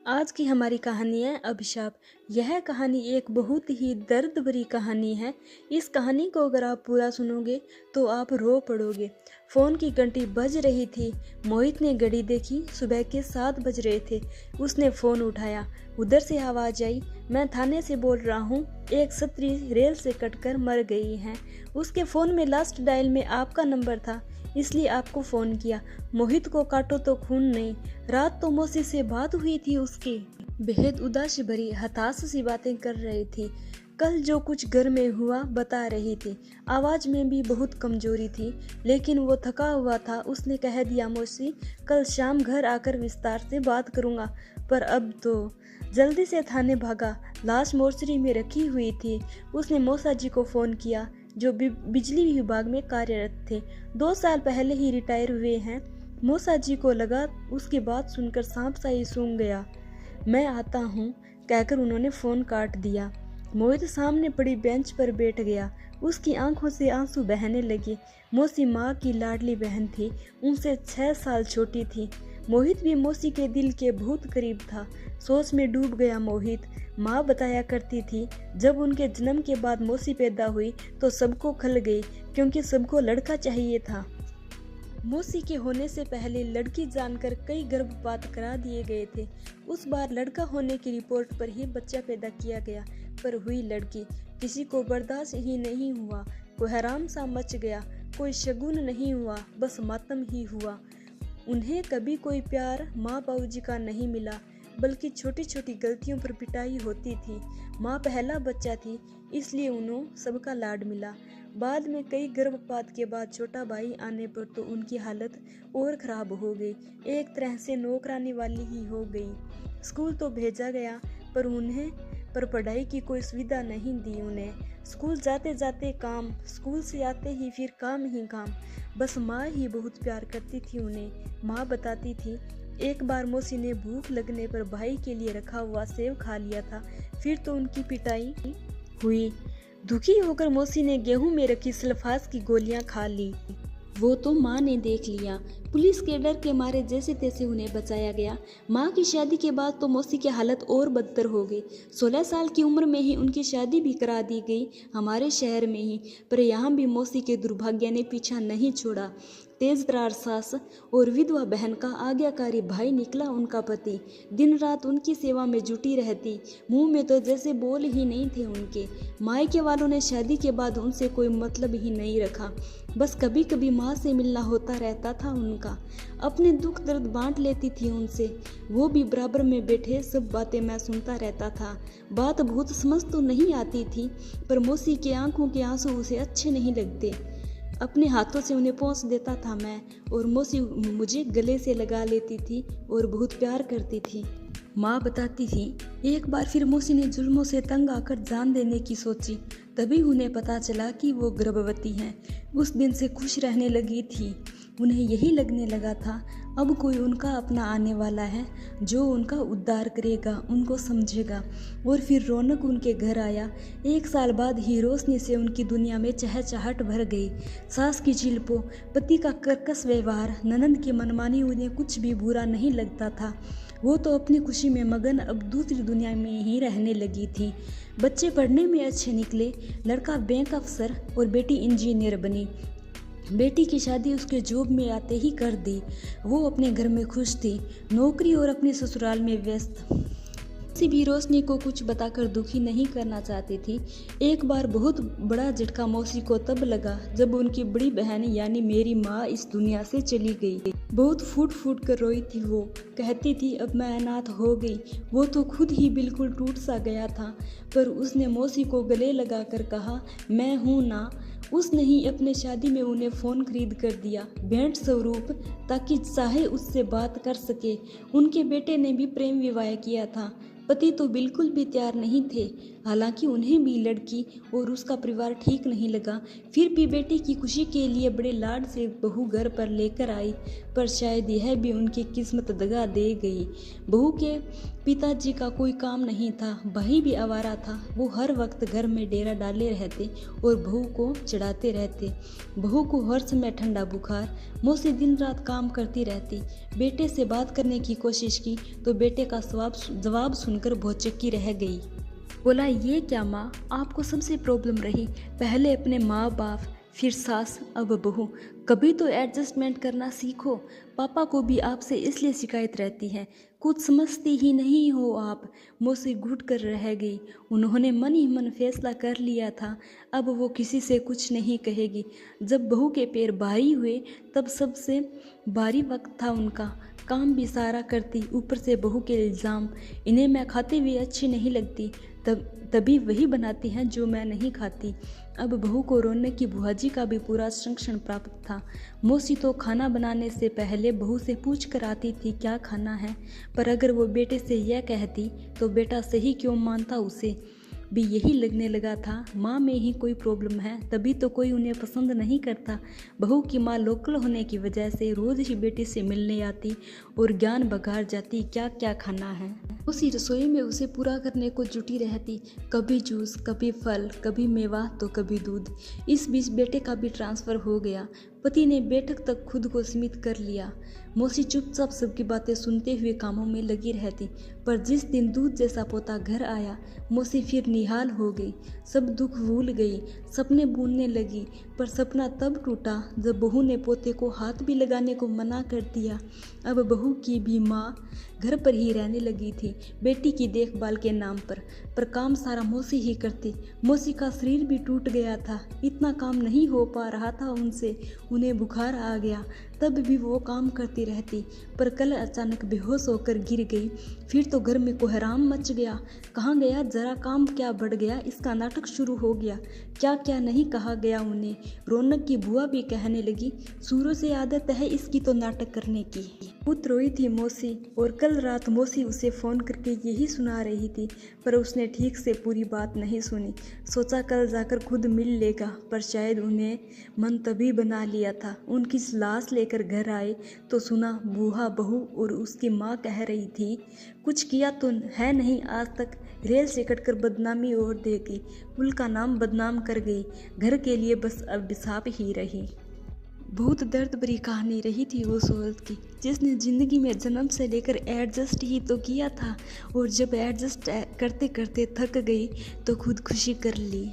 आज की हमारी कहानी है अभिशाप। यह कहानी एक बहुत ही दर्द भरी कहानी है। इस कहानी को अगर आप पूरा सुनोगे तो आप रो पड़ोगे। फ़ोन की घंटी बज रही थी। मोहित ने घड़ी देखी, सुबह के 7 बज रहे थे। उसने फ़ोन उठाया। उधर से आवाज़ आई, मैं थाने से बोल रहा हूँ, एक छतरी रेल से कटकर मर गई है। उसके फ़ोन में लास्ट डायल में आपका नंबर था, इसलिए आपको फ़ोन किया। मोहित को काटो तो खून नहीं। रात तो मौसी से बात हुई थी उसकी। बेहद उदास भरी हताश सी बातें कर रही थी। कल जो कुछ घर में हुआ बता रही थी। आवाज में भी बहुत कमजोरी थी, लेकिन वो थका हुआ था। उसने कह दिया, मौसी कल शाम घर आकर विस्तार से बात करूंगा। पर अब तो जल्दी से थाने भागा। लाश मोर्चरी में रखी हुई थी। उसने मौसा जी को फोन किया, जो बिजली विभाग में कार्यरत थे। 2 साल पहले ही रिटायर हुए हैं। मौसा जी को लगा उसकी बात सुनकर सांप सा ही सूंघ गया। मैं आता हूँ कहकर उन्होंने फ़ोन काट दिया। मोहित सामने पड़ी बेंच पर बैठ गया। उसकी आंखों से आंसू बहने लगे। मौसी माँ की लाडली बहन थी, उनसे 6 साल छोटी थी। मोहित भी मौसी के दिल के बहुत करीब था। सोच में डूब गया मोहित। माँ बताया करती थी, जब उनके जन्म के बाद मौसी पैदा हुई तो सबको खल गई, क्योंकि सबको लड़का चाहिए था। मौसी के होने से पहले लड़की जानकर कई गर्भपात करा दिए गए थे। उस बार लड़का होने की रिपोर्ट पर ही बच्चा पैदा किया गया, पर हुई लड़की। किसी को बर्दाश्त ही नहीं हुआ। कोई हराम सा मच गया। कोई शगुन नहीं हुआ, बस मातम ही हुआ। उन्हें कभी कोई प्यार माँ बाबूजी का नहीं मिला, बल्कि छोटी छोटी गलतियों पर पिटाई होती थी। माँ पहला बच्चा थी, इसलिए उन्हें सबका लाड मिला। बाद में कई गर्भपात के बाद छोटा भाई आने पर तो उनकी हालत और खराब हो गई। एक तरह से नौकरानी वाली ही हो गई। स्कूल तो भेजा गया, पर पढ़ाई की कोई सुविधा नहीं दी उन्हें। स्कूल जाते जाते काम, स्कूल से आते ही फिर काम ही काम। बस माँ ही बहुत प्यार करती थी उन्हें। माँ बताती थी, एक बार मौसी ने भूख लगने पर भाई के लिए रखा हुआ सेव खा लिया था, फिर तो उनकी पिटाई हुई। दुखी होकर मौसी ने गेहूं में रखी सल्फास की गोलियां खा ली। वो तो माँ ने देख लिया। पुलिस के डर के मारे जैसे तैसे उन्हें बचाया गया। माँ की शादी के बाद तो मौसी की हालत और बदतर हो गई। 16 साल की उम्र में ही उनकी शादी भी करा दी गई, हमारे शहर में ही। पर यहाँ भी मौसी के दुर्भाग्य ने पीछा नहीं छोड़ा। तेज तरार सास और विधवा बहन का आज्ञाकारी भाई निकला उनका पति। दिन रात उनकी सेवा में जुटी रहती। मुंह में तो जैसे बोल ही नहीं थे उनके। मायके वालों ने शादी के बाद उनसे कोई मतलब ही नहीं रखा। बस कभी कभी माँ से मिलना होता रहता था उनका। अपने दुख दर्द बांट लेती थी उनसे। वो भी बराबर में बैठे सब बातें मैं सुनता रहता था। बात बहुत समझ तो नहीं आती थी, पर मौसी के आंखों के आंसू उसे अच्छे नहीं लगते। अपने हाथों से उन्हें पोंछ देता था मैं, और मौसी मुझे गले से लगा लेती थी और बहुत प्यार करती थी। माँ बताती थी, एक बार फिर मौसी ने जुल्मों से तंग आकर जान देने की सोची। तभी उन्हें पता चला कि वो गर्भवती हैं। उस दिन से खुश रहने लगी थी। उन्हें यही लगने लगा था, अब कोई उनका अपना आने वाला है, जो उनका उद्धार करेगा, उनको समझेगा। और फिर रौनक उनके घर आया। 1 साल बाद ही रोशनी से उनकी दुनिया में चहचहाट भर गई। सास की चिल्पो, पति का कर्कश व्यवहार, ननद की मनमानी उन्हें कुछ भी बुरा नहीं लगता था। वो तो अपनी खुशी में मगन अब दूसरी दुनिया में ही रहने लगी थी। बच्चे पढ़ने में अच्छे निकले। लड़का बैंक अफसर और बेटी इंजीनियर बनी। बेटी की शादी उसके जॉब में आते ही कर दी। वो अपने घर में खुश थी, नौकरी और अपने ससुराल में व्यस्त। किसी भी रोशनी को कुछ बताकर दुखी नहीं करना चाहती थी। एक बार बहुत बड़ा झटका मौसी को तब लगा जब उनकी बड़ी बहन यानी मेरी माँ इस दुनिया से चली गई। बहुत फूट फूट कर रोई थी वो। कहती थी, अब मैं अनाथ हो गई। वो तो खुद ही बिल्कुल टूट सा गया था, पर उसने मौसी को गले लगाकर कहा, मैं हूँ ना। उसने ही अपने शादी में उन्हें फ़ोन खरीद कर दिया, भेंट स्वरूप, ताकि चाहे उससे बात कर सके। उनके बेटे ने भी प्रेम विवाह किया था। पति तो बिल्कुल भी तैयार नहीं थे। हालांकि उन्हें भी लड़की और उसका परिवार ठीक नहीं लगा। फिर भी बेटे की खुशी के लिए बड़े लाड से बहू घर पर लेकर आई, पर शायद यह भी उनकी किस्मत दगा दे गई। बहू के पिताजी का कोई काम नहीं था, भाई भी आवारा था। वो हर वक्त घर में डेरा डाले रहते और बहू को चिढ़ाते रहते। बहू को हर समय ठंडा बुखार। मौसी दिन रात काम करती रहती। बेटे से बात करने की कोशिश की तो बेटे का जवाब सुनकर भौचक्की रह गई। बोला, ये क्या माँ, आपको सबसे प्रॉब्लम रही, पहले अपने माँ बाप, फिर सास, अब बहू। कभी तो एडजस्टमेंट करना सीखो। पापा को भी आपसे इसलिए शिकायत रहती है, कुछ समझती ही नहीं हो आप। मौसी घुट कर रह गई। उन्होंने मन ही मन फैसला कर लिया था, अब वो किसी से कुछ नहीं कहेगी। जब बहू के पैर भारी हुए तब सबसे भारी वक्त था उनका। काम भी सारा करती, ऊपर से बहू के इल्ज़ाम। इन्हें मैं खाती हुई अच्छी नहीं लगती, तभी वही बनाती हैं जो मैं नहीं खाती। अब बहू को रौनक की बुआजी का भी पूरा संरक्षण प्राप्त था। मौसी तो खाना बनाने से पहले बहू से पूछ कर आती थी क्या खाना है, पर अगर वो बेटे से यह कहती तो बेटा सही क्यों मानता। उसे भी यही लगने लगा था, माँ में ही कोई प्रॉब्लम है, तभी तो कोई उन्हें पसंद नहीं करता। बहू की माँ लोकल होने की वजह से रोज ही बेटे से मिलने आती और ज्ञान बघार जाती क्या क्या खाना है। उसी रसोई में उसे पूरा करने को जुटी रहती, कभी जूस, कभी फल, कभी मेवा तो कभी दूध। इस बीच बेटे का भी ट्रांसफ़र हो गया। पति ने बैठक तक खुद को सीमित कर लिया। मौसी चुपचाप सबकी बातें सुनते हुए कामों में लगी रहती, पर जिस दिन दूध जैसा पोता घर आया, मौसी फिर निहाल हो गई। सब दुख भूल गई, सपने बुनने लगी, पर सपना तब टूटा जब बहू ने पोते को हाथ भी लगाने को मना कर दिया। अब बहू की भी माँ घर पर ही रहने लगी थी, बेटी की देखभाल के नाम पर काम सारा मौसी ही करती। मौसी का शरीर भी टूट गया था, इतना काम नहीं हो पा रहा था उनसे। उन्हें बुखार आ गया, तब भी वो काम करती रहती, पर कल अचानक बेहोश होकर गिर गई। फिर तो घर में कोहराम मच गया। कहाँ गया जरा काम, क्या बढ़ गया, इसका नाटक शुरू हो गया। क्या क्या नहीं कहा गया उन्हें। रौनक की बुआ भी कहने लगी, शुरू से आदत है इसकी तो नाटक करने की। बहुत रोई थी मौसी, और कल रात मौसी उसे फ़ोन करके यही सुना रही थी, पर उसने ठीक से पूरी बात नहीं सुनी। सोचा कल जाकर खुद मिल लेगा, पर शायद उन्हें मन तभी बना लिया था। उनकी लाश लेकर घर आए तो सुना बूढ़ा बहू और उसकी माँ कह रही थी, कुछ किया तो है नहीं आज तक, रेल से कटकर बदनामी और देगी, कुल का नाम बदनाम कर गई, घर के लिए बस अभिशाप ही रही। बहुत दर्द भरी कहानी रही थी उस औरत की, जिसने ज़िंदगी में जन्म से लेकर एडजस्ट ही तो किया था, और जब एडजस्ट करते करते थक गई तो खुदकुशी कर ली।